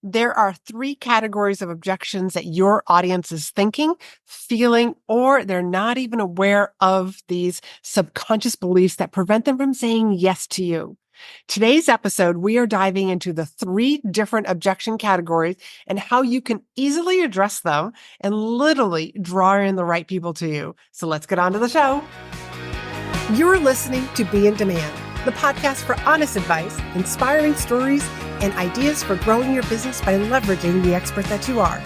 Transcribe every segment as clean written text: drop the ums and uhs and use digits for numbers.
There are three categories of objections that your audience is thinking, feeling, or they're not even aware of these subconscious beliefs that prevent them from saying yes to you. Today's episode, we are diving into the three different objection categories and how you can easily address them and literally draw in the right people to you. So let's get on to the show. You're listening to Be in Demand, the podcast for honest advice, inspiring stories, and ideas for growing your business by leveraging the expert that you are.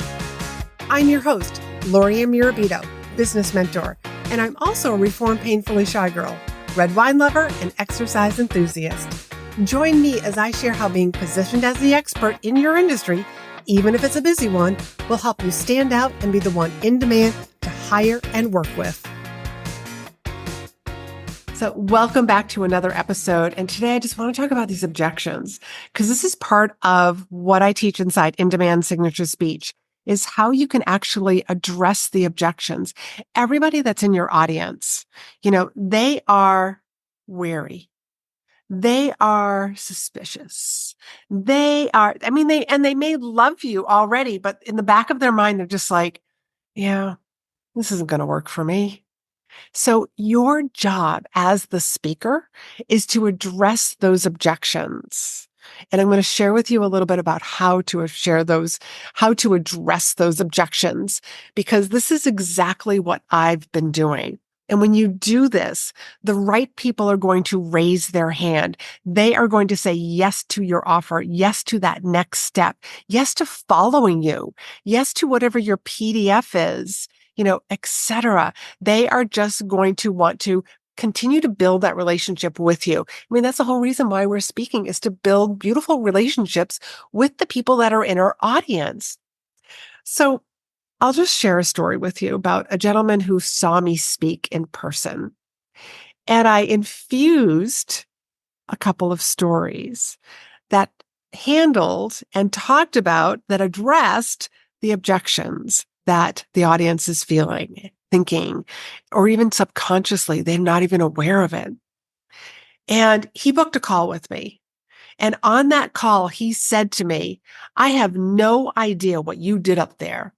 I'm your host, Laurie-Ann business mentor, and I'm also a reformed painfully shy girl, red wine lover, and exercise enthusiast. Join me as I share how being positioned as the expert in your industry, even if it's a busy one, will help you stand out and be the one in demand to hire and work with. So welcome back to another episode. And today I just want to talk about these objections because this is part of what I teach inside In Demand Signature Speech is how you can actually address the objections. Everybody that's in your audience, they are wary. They are suspicious. They may love you already, but in the back of their mind, they're just like, yeah, this isn't going to work for me. So your job as the speaker is to address those objections. And I'm going to share with you a little bit about how to address those objections, because this is exactly what I've been doing. And when you do this, the right people are going to raise their hand. They are going to say yes to your offer, yes to that next step, yes to following you, yes to whatever your PDF is, etc. They are just going to want to continue to build that relationship with you. I mean, that's the whole reason why we're speaking, is to build beautiful relationships with the people that are in our audience. So I'll just share a story with you about a gentleman who saw me speak in person. And I infused a couple of stories that handled and talked about, that addressed the objections that the audience is feeling, thinking, or even subconsciously, they're not even aware of it. And he booked a call with me. And on that call, he said to me, I have no idea what you did up there,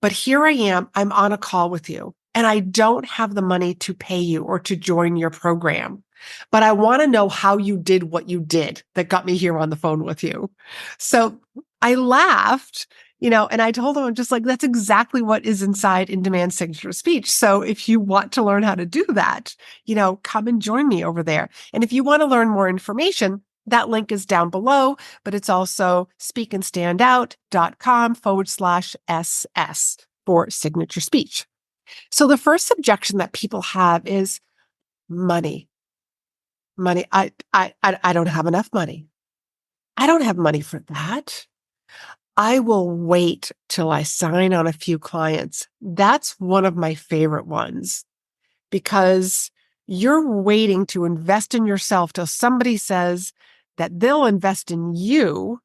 but here I am, I'm on a call with you, and I don't have the money to pay you or to join your program, but I want to know how you did what you did that got me here on the phone with you. So I laughed, and I told him, I'm just like, that's exactly what is inside In Demand Signature Speech. So if you want to learn how to do that, come and join me over there. And if you want to learn more information, that link is down below, but it's also speakandstandout.com/SS for signature speech. So the first objection that people have is money. Money. I don't have enough money. I don't have money for that. I will wait till I sign on a few clients. That's one of my favorite ones, because you're waiting to invest in yourself till somebody says that they'll invest in you,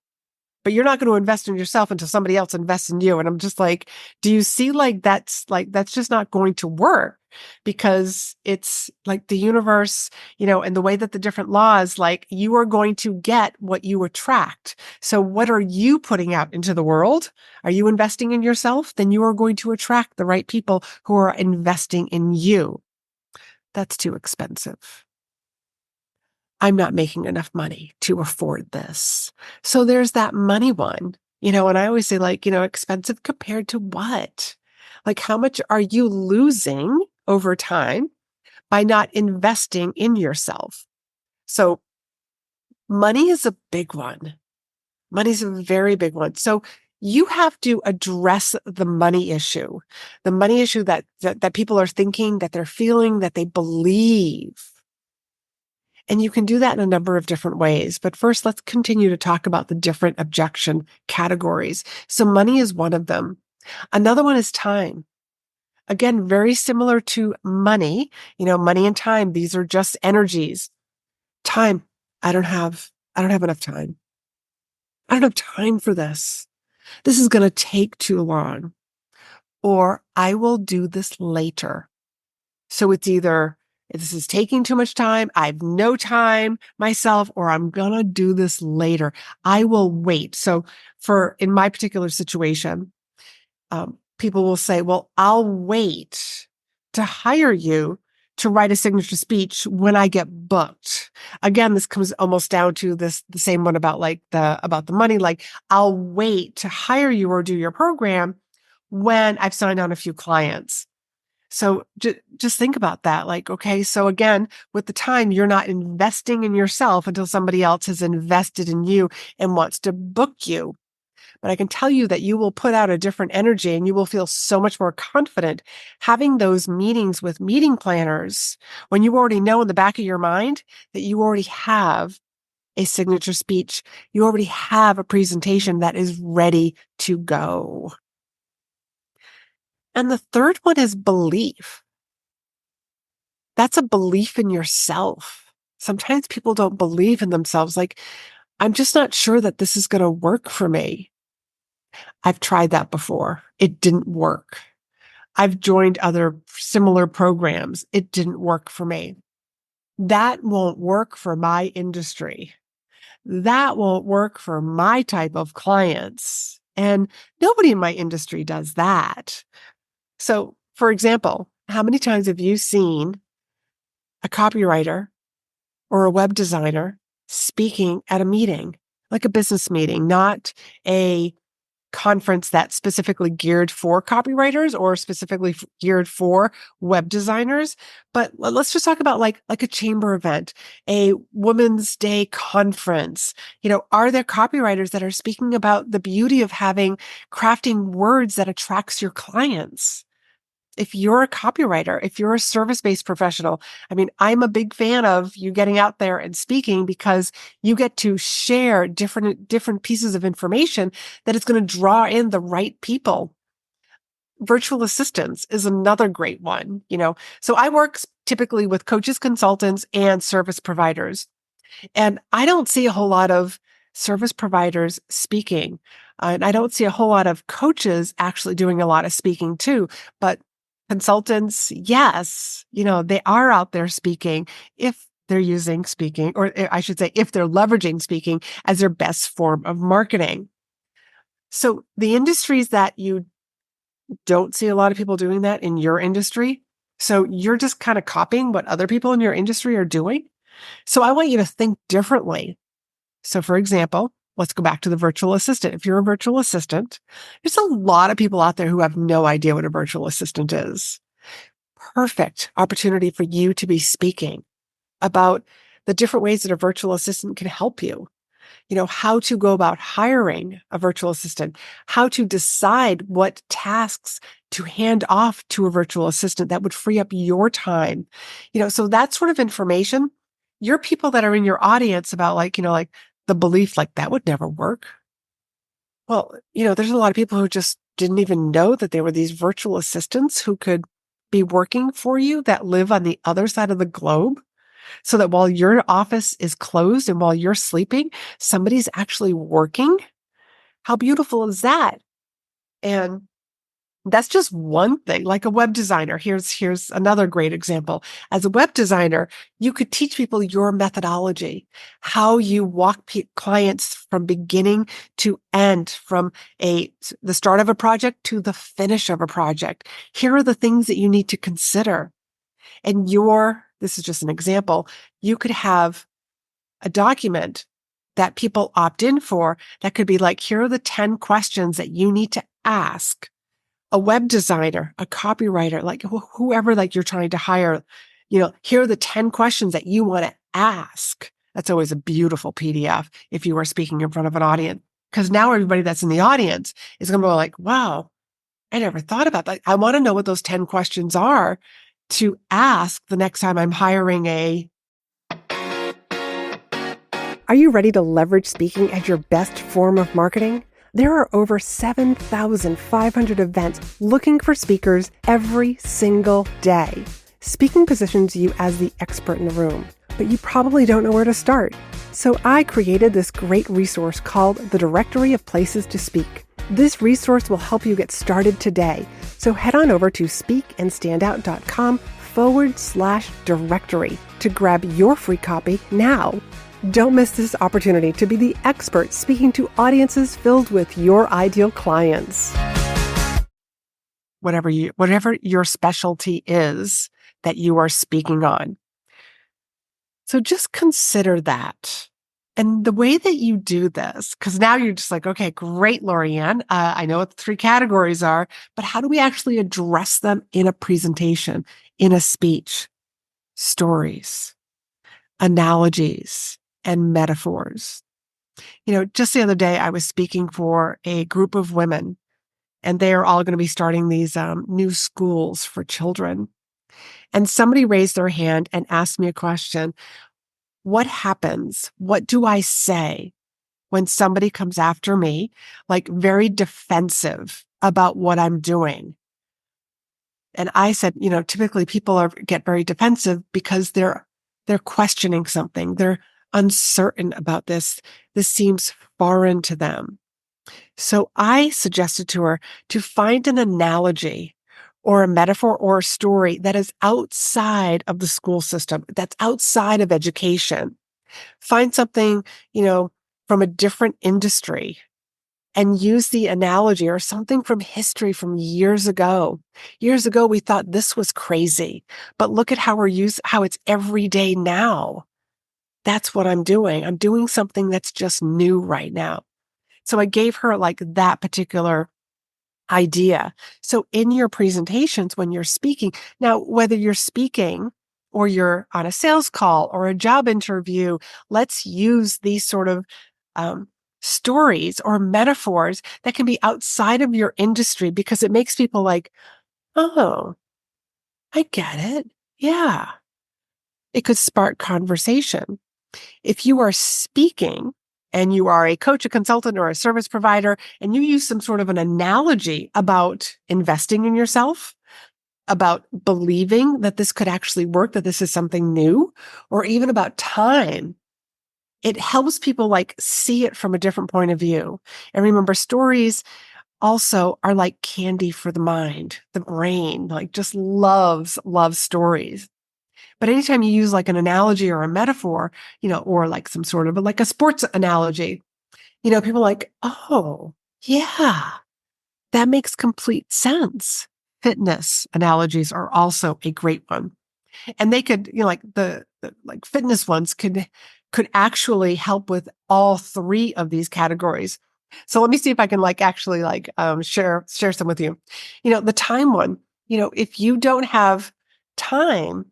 but you're not going to invest in yourself until somebody else invests in you. And I'm just like, do you see, that's just not going to work, because it's like the universe, and the way that the different laws, you are going to get what you attract. So what are you putting out into the world? Are you investing in yourself? Then you are going to attract the right people who are investing in you. That's too expensive. I'm not making enough money to afford this. So there's that money one, and I always say, expensive compared to what? How much are you losing over time by not investing in yourself? So money is a big one. Money's a very big one. So you have to address the money issue that people are thinking, that they're feeling, that they believe. And you can do that in a number of different ways. But first, let's continue to talk about the different objection categories. So money is one of them. Another one is time. Again, very similar to money, money and time. These are just energies. Time. I don't have enough time. I don't have time for this. This is going to take too long. Or I will do this later. So it's either This is taking too much time. I have no time myself, or I'm going to do this later. I will wait. So in my particular situation, people will say, well, I'll wait to hire you to write a signature speech when I get booked. Again, this comes almost down to the same one about the money. Like, I'll wait to hire you or do your program when I've signed on a few clients. So just think about that. Like, okay, so again, with the time, you're not investing in yourself until somebody else has invested in you and wants to book you. But I can tell you that you will put out a different energy and you will feel so much more confident having those meetings with meeting planners when you already know in the back of your mind that you already have a signature speech. You already have a presentation that is ready to go. And the third one is belief. That's a belief in yourself. Sometimes people don't believe in themselves. Like, I'm just not sure that this is going to work for me. I've tried that before. It didn't work. I've joined other similar programs. It didn't work for me. That won't work for my industry. That won't work for my type of clients. And nobody in my industry does that. So, for example, how many times have you seen a copywriter or a web designer speaking at a meeting, like a business meeting, not a conference that's specifically geared for copywriters or specifically geared for web designers? But let's just talk about like a chamber event, a Women's Day conference. Are there copywriters that are speaking about the beauty of crafting words that attracts your clients? If you're a copywriter, if you're a service-based professional, I'm a big fan of you getting out there and speaking because you get to share different pieces of information that is going to draw in the right people. Virtual assistants is another great one, So I work typically with coaches, consultants, and service providers. And I don't see a whole lot of service providers speaking. And I don't see a whole lot of coaches actually doing a lot of speaking too. But consultants, yes, they are out there speaking if they're using speaking, or I should say, if they're leveraging speaking as their best form of marketing. So the industries that you don't see a lot of people doing that in your industry, so you're just kind of copying what other people in your industry are doing. So I want you to think differently. So for example, let's go back to the virtual assistant. If you're a virtual assistant, there's a lot of people out there who have no idea what a virtual assistant is. Perfect opportunity for you to be speaking about the different ways that a virtual assistant can help you. How to go about hiring a virtual assistant, how to decide what tasks to hand off to a virtual assistant that would free up your time. So that sort of information, your people that are in your audience about like the belief like that would never work. Well, there's a lot of people who just didn't even know that there were these virtual assistants who could be working for you that live on the other side of the globe. So that while your office is closed and while you're sleeping, somebody's actually working. How beautiful is that? And that's just one thing, like a web designer. Here's another great example. As a web designer, you could teach people your methodology, how you walk clients from beginning to end, from the start of a project to the finish of a project. Here are the things that you need to consider. And this is just an example, you could have a document that people opt in for that could be like, here are the 10 questions that you need to ask a web designer, a copywriter, like whoever like you're trying to hire. Here are the 10 questions that you want to ask. That's always a beautiful PDF if you are speaking in front of an audience, because now everybody that's in the audience is going to be like, wow, I never thought about that. I want to know what those 10 questions are to ask the next time I'm hiring Are you ready to leverage speaking as your best form of marketing? There are over 7,500 events looking for speakers every single day. Speaking positions you as the expert in the room, but you probably don't know where to start. So I created this great resource called the Directory of Places to Speak. This resource will help you get started today. So head on over to speakandstandout.com objections.com/directory to grab your free copy now. Don't miss this opportunity to be the expert speaking to audiences filled with your ideal clients. Whatever your specialty is that you are speaking on. So just consider that. And the way that you do this, because now you're just like, okay, great, Laurie-Ann. I know what the 3 categories are, but how do we actually address them in a presentation, in a speech? Stories, analogies, and metaphors. Just the other day, I was speaking for a group of women, and they are all going to be starting these new schools for children. And somebody raised their hand and asked me a question. What happens? What do I say when somebody comes after me, like very defensive about what I'm doing? And I said, typically people get very defensive because they're questioning something. They're uncertain about this. This seems foreign to them. So I suggested to her to find an analogy or a metaphor or a story that is outside of the school system, that's outside of education. Find something, from a different industry and use the analogy or something from history from years ago. Years ago, we thought this was crazy, but look at how it's every day now. That's what I'm doing. I'm doing something that's just new right now. So I gave her like that particular idea. So in your presentations, when you're speaking, now, whether you're speaking or you're on a sales call or a job interview, let's use these sort of stories or metaphors that can be outside of your industry because it makes people like, oh, I get it. Yeah. It could spark conversation. If you are speaking and you are a coach, a consultant, or a service provider, and you use some sort of an analogy about investing in yourself, about believing that this could actually work, that this is something new, or even about time, it helps people like see it from a different point of view. And remember, stories also are like candy for the mind. The brain like just loves stories. But anytime you use like an analogy or a metaphor, or like some sort of like a sports analogy, people are like, oh, yeah, that makes complete sense. Fitness analogies are also a great one. And they could, like the like fitness ones could actually help with all 3 of these categories. So let me see if I can like actually like share some with you. The time one, if you don't have time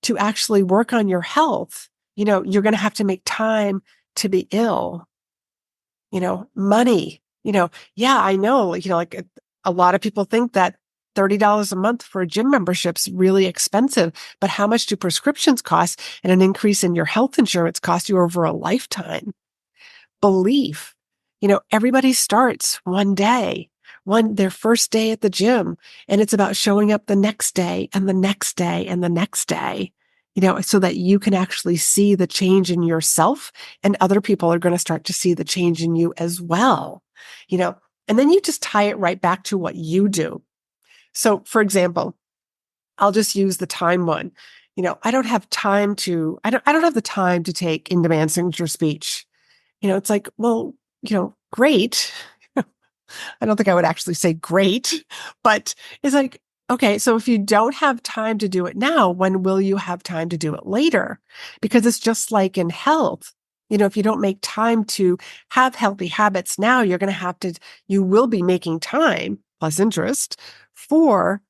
to actually work on your health, you're going to have to make time to be ill. Money, yeah, I know, like a lot of people think that $30 a month for a gym membership's really expensive, but how much do prescriptions cost and an increase in your health insurance cost you over a lifetime? Belief, everybody starts one day, their first day at the gym, and it's about showing up the next day and the next day and the next day, so that you can actually see the change in yourself and other people are going to start to see the change in you as well, and then you just tie it right back to what you do. So for example, I'll just use the time one. I don't have the time to take in-demand signature speech. It's like, well, great. I don't think I would actually say great, but it's like, okay, so if you don't have time to do it now, when will you have time to do it later? Because it's just like in health. If you don't make time to have healthy habits now, you will be making time plus interest for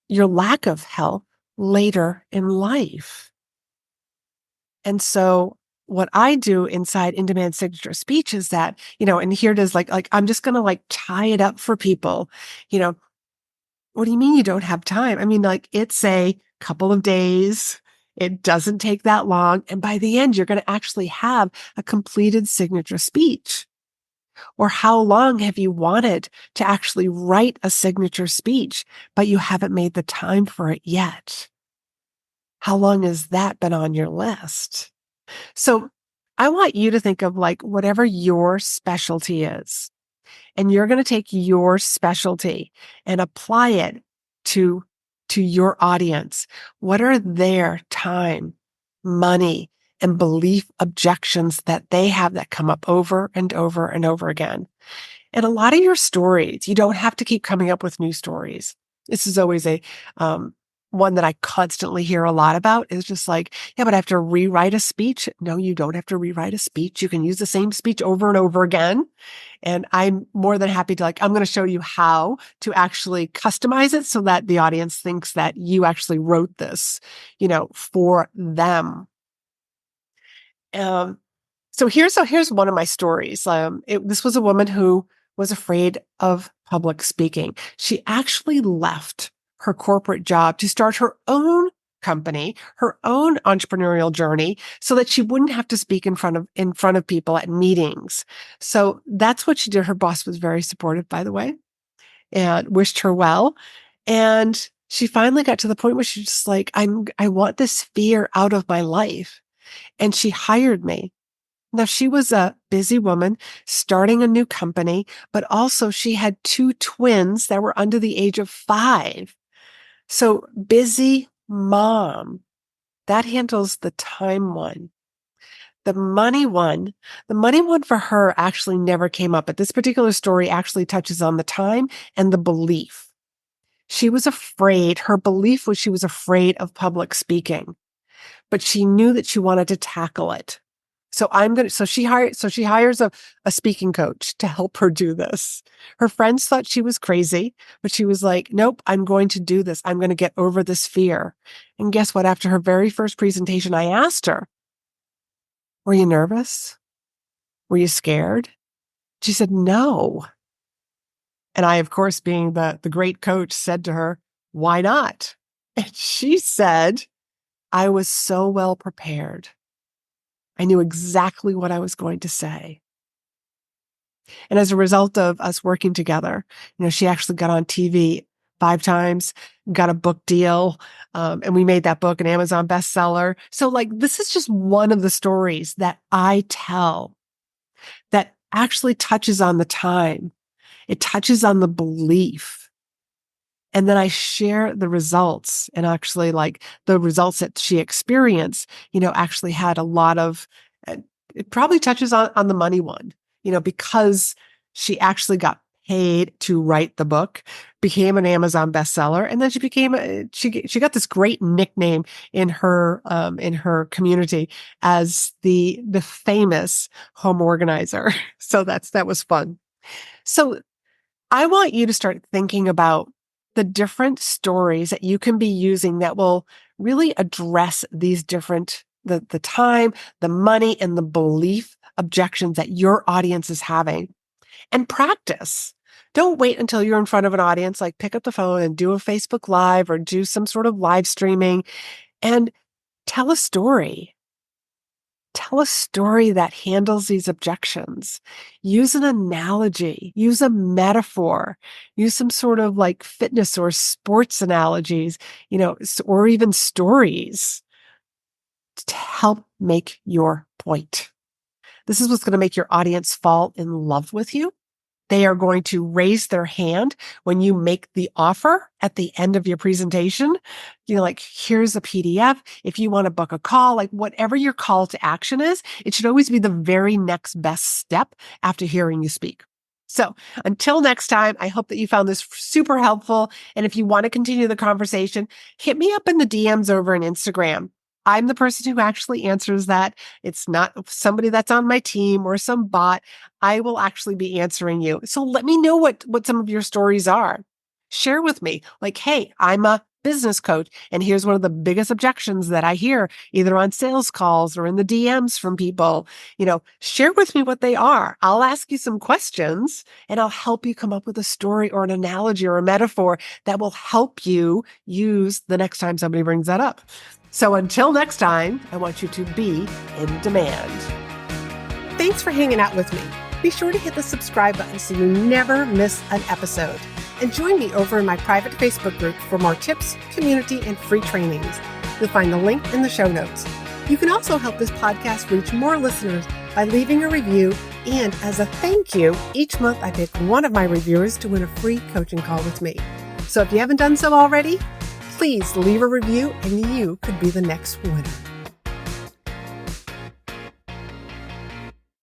your lack of health later in life. And so what I do inside in-demand signature speech is that, and here it is like, I'm just going to like tie it up for people. What do you mean you don't have time? I mean, like it's a couple of days. It doesn't take that long. And by the end, you're going to actually have a completed signature speech. Or how long have you wanted to actually write a signature speech, but you haven't made the time for it yet? How long has that been on your list? So I want you to think of like whatever your specialty is, and you're going to take your specialty and apply it to to your audience? What are their time, money, and belief objections that they have that come up over and over and over again? And a lot of your stories, you don't have to keep coming up with new stories. This is always one that I constantly hear a lot about is just like, yeah, but I have to rewrite a speech. No, you don't have to rewrite a speech. You can use the same speech over and over again. And I'm more than happy to I'm going to show you how to actually customize it so that the audience thinks that you actually wrote this, for them. So here's one of my stories. This was a woman who was afraid of public speaking. She actually left her corporate job to start her own company, her own entrepreneurial journey, so that she wouldn't have to speak in front of people at meetings. So that's what she did. Her boss was very supportive, by the way, and wished her well. And she finally got to the point where she's just like, I want this fear out of my life. And she hired me. Now, she was a busy woman starting a new company, but also she had 2 twins that were under the age of 5. So busy mom, that handles the time one. The money one for her actually never came up, but this particular story actually touches on the time and the belief. She was afraid, her belief was she was afraid of public speaking, but she knew that she wanted to tackle it. So she hires a speaking coach to help her do this. Her friends thought she was crazy, but she was like, nope, I'm going to do this. I'm going to get over this fear. And guess what? After her very first presentation, I asked her, were you nervous? Were you scared? She said, no. And I, of course, being the great coach, said to her, why not? And she said, I was so well prepared. I knew exactly what I was going to say. And as a result of us working together, she actually got on TV 5 times, got a book deal, and we made that book an Amazon bestseller. So this is just one of the stories that I tell that actually touches on the time. It touches on the belief. And then I share the results, and actually the results that she experienced, actually had a lot of, it probably touches on the money one, because she actually got paid to write the book, became an Amazon bestseller, and then she got this great nickname in her community as the famous home organizer. So that was fun. So I want you to start thinking about the different stories that you can be using that will really address these different, the time, the money, and the belief objections that your audience is having. And practice. Don't wait until you're in front of an audience, pick up the phone and do a Facebook Live or do some sort of live streaming and tell a story. Tell a story that handles these objections. Use an analogy, use a metaphor, use some sort of fitness or sports analogies, or even stories to help make your point. This is what's going to make your audience fall in love with you. They are going to raise their hand when you make the offer at the end of your presentation. Here's a PDF. If you want to book a call, whatever your call to action is, it should always be the very next best step after hearing you speak. So until next time, I hope that you found this super helpful. And if you want to continue the conversation, hit me up in the DMs over on Instagram. I'm the person who actually answers that. It's not somebody that's on my team or some bot. I will actually be answering you. So let me know what some of your stories are. Share with me, hey, I'm a business coach, and here's one of the biggest objections that I hear either on sales calls or in the DMs from people. Share with me what they are. I'll ask you some questions and I'll help you come up with a story or an analogy or a metaphor that will help you use the next time somebody brings that up. So until next time, I want you to be in demand. Thanks for hanging out with me. Be sure to hit the subscribe button so you never miss an episode. And join me over in my private Facebook group for more tips, community, and free trainings. You'll find the link in the show notes. You can also help this podcast reach more listeners by leaving a review. And as a thank you, each month I pick one of my reviewers to win a free coaching call with me. So if you haven't done so already, Please leave a review and you could be the next winner.